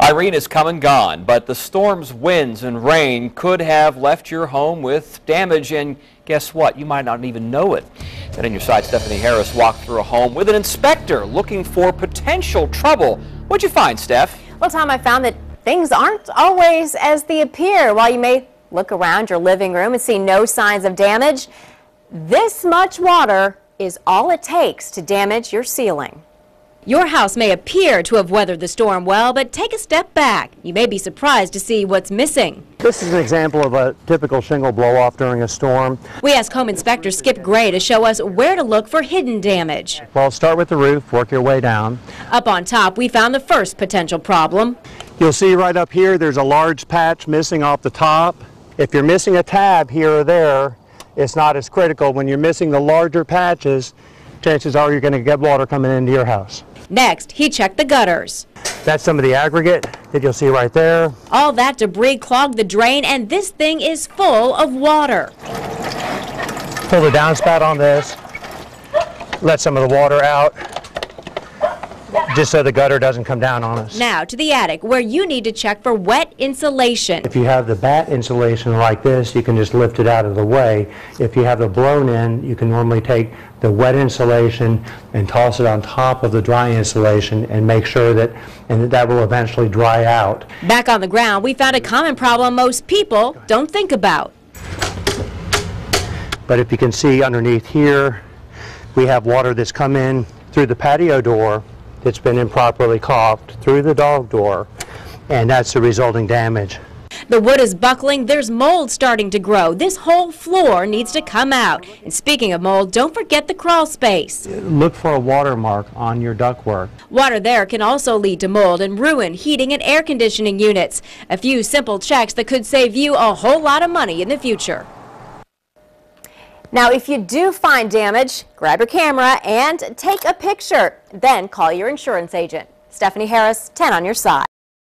Irene has come and gone, but the storm's winds and rain could have left your home with damage, and guess what? You might not even know it. Then on your side, Stephanie Harris walked through a home with an inspector looking for potential trouble. What'd you find, Steph? Well, Tom, I found that things aren't always as they appear. While you may look around your living room and see no signs of damage, this much water is all it takes to damage your ceiling. Your house may appear to have weathered the storm well, but take a step back. You may be surprised to see what's missing. This is an example of a typical shingle blow-off during a storm. We asked Home Inspector Skip Gray to show us where to look for hidden damage. Well, start with the roof, work your way down. Up on top, we found the first potential problem. You'll see right up here there's a large patch missing off the top. If you're missing a tab here or there, it's not as critical. When you're missing the larger patches, chances are you're going to get water coming into your house. Next, he checked the gutters. That's some of the aggregate that you'll see right there. All that debris clogged the drain, and this thing is full of water. Pull the downspout on this, let some of the water out, just so the gutter doesn't come down on us. Now to the attic, where you need to check for wet insulation. If you have the batt insulation like this, you can just lift it out of the way. If you have the blown in, you can normally take the wet insulation and toss it on top of the dry insulation and make sure that that will eventually dry out. Back on the ground, we found a common problem most people don't think about. But if you can see underneath here, we have water that's come in through the patio door that's been improperly caulked through the dog door, and that's the resulting damage. The wood is buckling, there's mold starting to grow. This whole floor needs to come out. And speaking of mold, don't forget the crawl space. Look for a watermark on your ductwork. Water there can also lead to mold and ruin heating and air conditioning units. A few simple checks that could save you a whole lot of money in the future. Now, if you do find damage, grab your camera and take a picture. Then call your insurance agent. Stephanie Harris, 10 on your side.